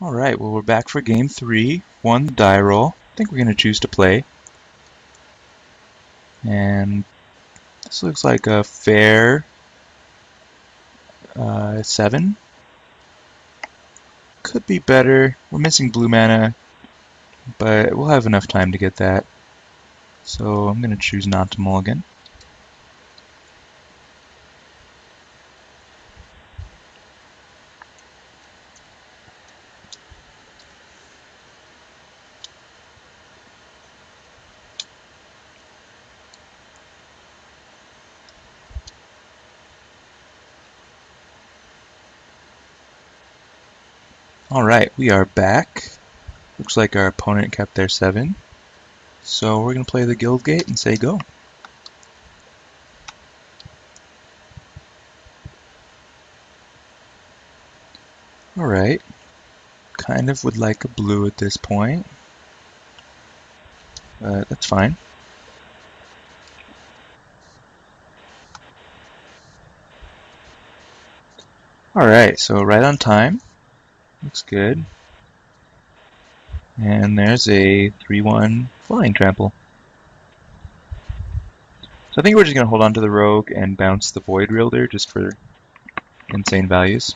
Alright, well we're back for game 3. Won the die roll. I think we're going to choose to play. And this looks like a fair 7. Could be better. We're missing blue mana, but we'll have enough time to get that. So I'm going to choose not to mulligan. Alright, we are back. Looks like our opponent kept their 7. So we're going to play the guild gate and say go. Alright, kind of would like a blue at this point, but that's fine. Alright, so right on time. Looks good. And there's a 3-1 flying trample. So I think we're just going to hold on to the rogue and bounce the void wielder just for insane values.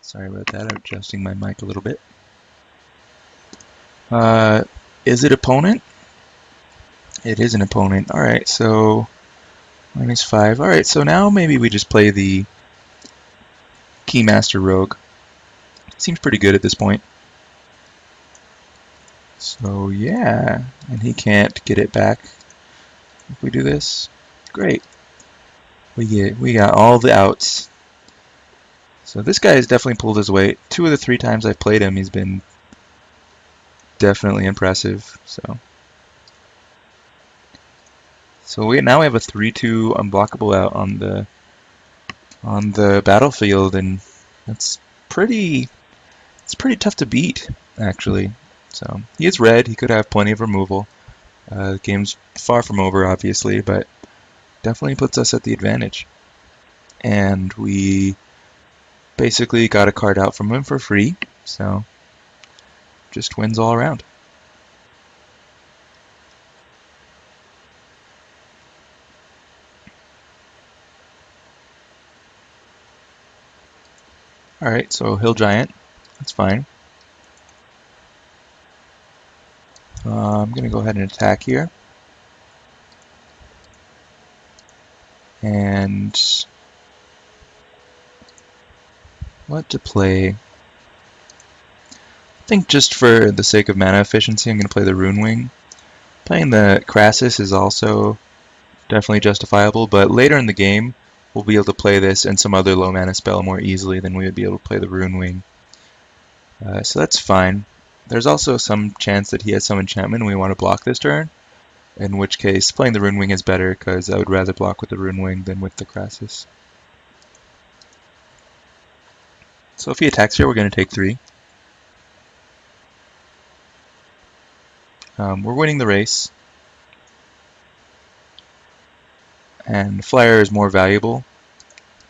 Sorry about that, I'm adjusting my mic a little bit. Is it opponent? It is an opponent. Alright, so -5. Alright, so now maybe we just play the Keymaster Rogue. Seems pretty good at this point. So yeah, and he can't get it back if we do this. Great. We got all the outs. So this guy has definitely pulled his weight. 2 of the 3 times I've played him, he's been definitely impressive. So we now have a 3-2 unblockable out on the battlefield, and it's pretty tough to beat, actually. So he is red. He could have plenty of removal. The game's far from over, obviously, but definitely puts us at the advantage. And we basically got a card out from him for free, so just wins all around. Alright, so Hill Giant, that's fine. I'm going to go ahead and attack here. And what to play? I think just for the sake of mana efficiency, I'm going to play the Rune Wing. Playing the Crassus is also definitely justifiable, but later in the game, we'll be able to play this and some other low mana spell more easily than we would be able to play the Rune Wing. So that's fine. There's also some chance that he has some enchantment and we want to block this turn, in which case playing the Rune Wing is better because I would rather block with the Rune Wing than with the Crassus. So if he attacks here, we're going to take 3. We're winning the race, and Flyer is more valuable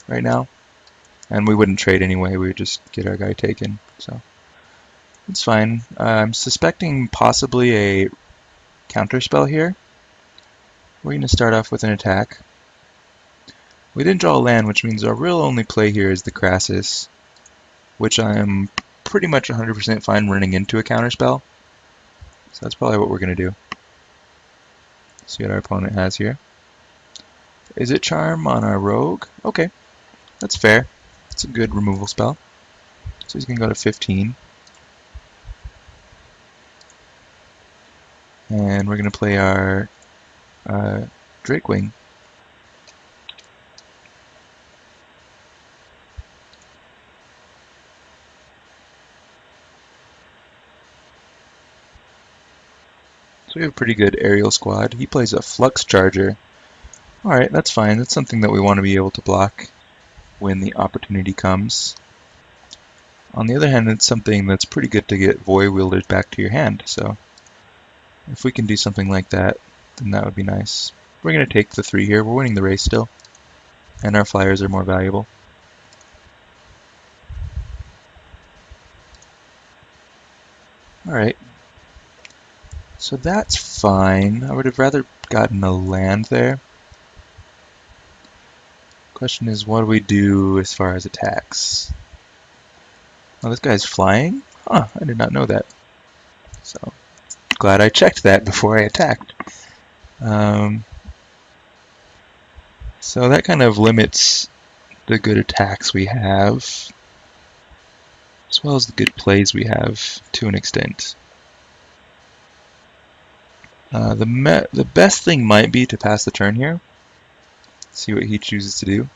right now, and we wouldn't trade anyway, we would just get our guy taken, so it's fine. I'm suspecting possibly a counterspell here. We're going to start off with an attack. We didn't draw a land, which means our real only play here is the Crassus, which I'm pretty much 100% fine running into a counterspell. So that's probably what we're going to do. See what our opponent has here. Is it Charm on our Rogue? Okay, that's fair. It's a good removal spell. So he's going to go to 15. And we're going to play our Drakewing. So we have a pretty good aerial squad. He plays a Flux Charger. Alright, that's fine. That's something that we want to be able to block when the opportunity comes. On the other hand, it's something that's pretty good to get Void Wielders back to your hand. So if we can do something like that, then that would be nice. We're going to take the 3 here. We're winning the race still. And our flyers are more valuable. Alright. So that's fine. I would have rather gotten a land there. Question is, what do we do as far as attacks? Oh, this guy's flying? Huh, I did not know that. So, glad I checked that before I attacked. So that kind of limits the good attacks we have, as well as the good plays we have to an extent. The best thing might be to pass the turn here, see what he chooses to do.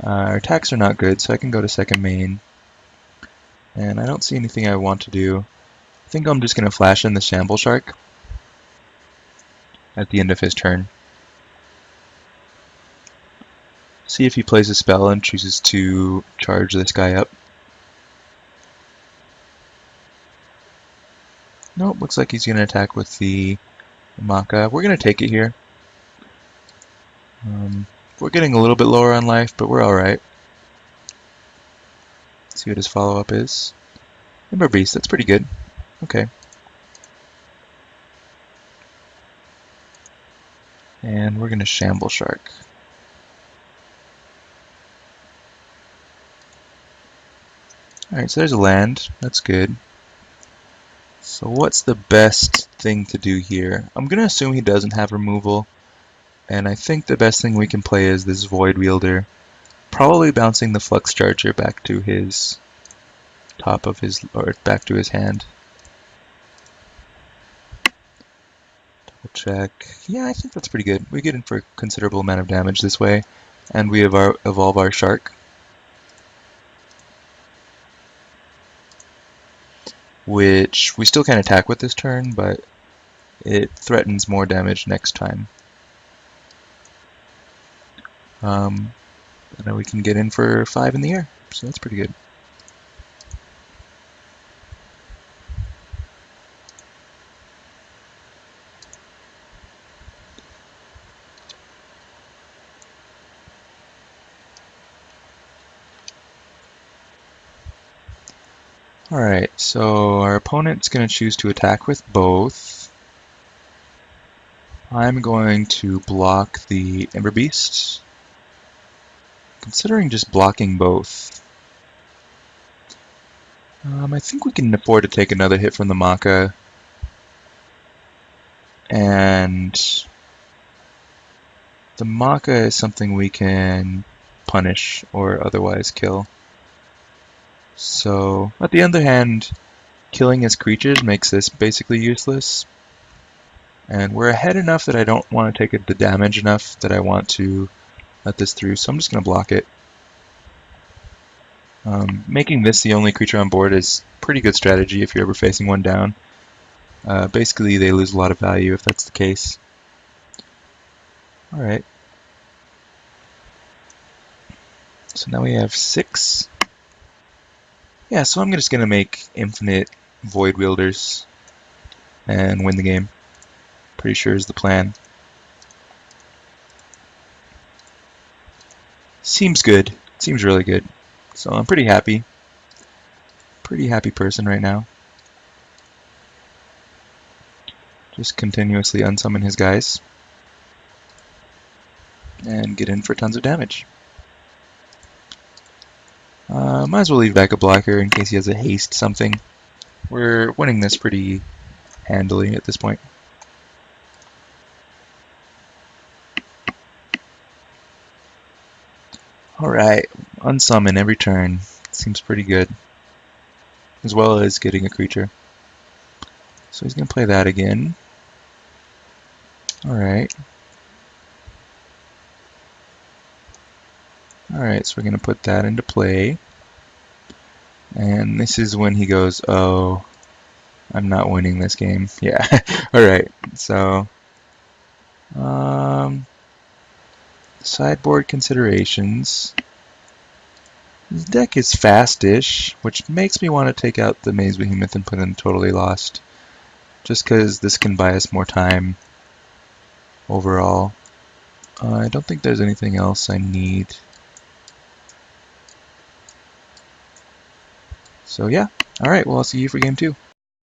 Our attacks are not good, so I can go to second main. And I don't see anything I want to do. I think I'm just going to flash in the Shamble Shark at the end of his turn. See if he plays a spell and chooses to charge this guy up. Nope, looks like he's going to attack with the Maka. We're going to take it here. We're getting a little bit lower on life, but we're alright. See what his follow-up is. Ember Beast, that's pretty good. Okay. And we're going to Shamble Shark. Alright, so there's a land. That's good. So what's the best thing to do here? I'm going to assume he doesn't have removal. And I think the best thing we can play is this Void Wielder. Probably bouncing the Flux Charger back to his top of his, or back to his hand. Double check. Yeah, I think that's pretty good. We get in for a considerable amount of damage this way. And we have evolve our Shark. Which we still can't attack with this turn, but it threatens more damage next time. And then we can get in for 5 in the air, so that's pretty good. Alright, so our opponent's going to choose to attack with both. I'm going to block the Ember Beast. Considering just blocking both. I think we can afford to take another hit from the Maka. And the Maka is something we can punish or otherwise kill. So, on the other hand, killing his creatures makes this basically useless. And we're ahead enough that I don't want to take the damage enough that I want to let this through, so I'm just going to block it. Making this the only creature on board is pretty good strategy if you're ever facing one down. Basically, they lose a lot of value if that's the case. Alright. So now we have 6. Yeah, so I'm just going to make infinite Void Wielders and win the game. Pretty sure is the plan. Seems good. Seems really good. So I'm pretty happy. Pretty happy person right now. Just continuously unsummon his guys. And get in for tons of damage. Might as well leave back a blocker in case he has a haste something. We're winning this pretty handily at this point. Alright, unsummon every turn. Seems pretty good. As well as getting a creature. So he's going to play that again. Alright. Alright, so we're going to put that into play. And this is when he goes, oh, I'm not winning this game. Yeah, alright, so sideboard considerations. His deck is fast-ish, which makes me want to take out the Maze Behemoth and put in Totally Lost. Just because this can buy us more time overall. I don't think there's anything else I need. So yeah, alright, well I'll see you for game 2.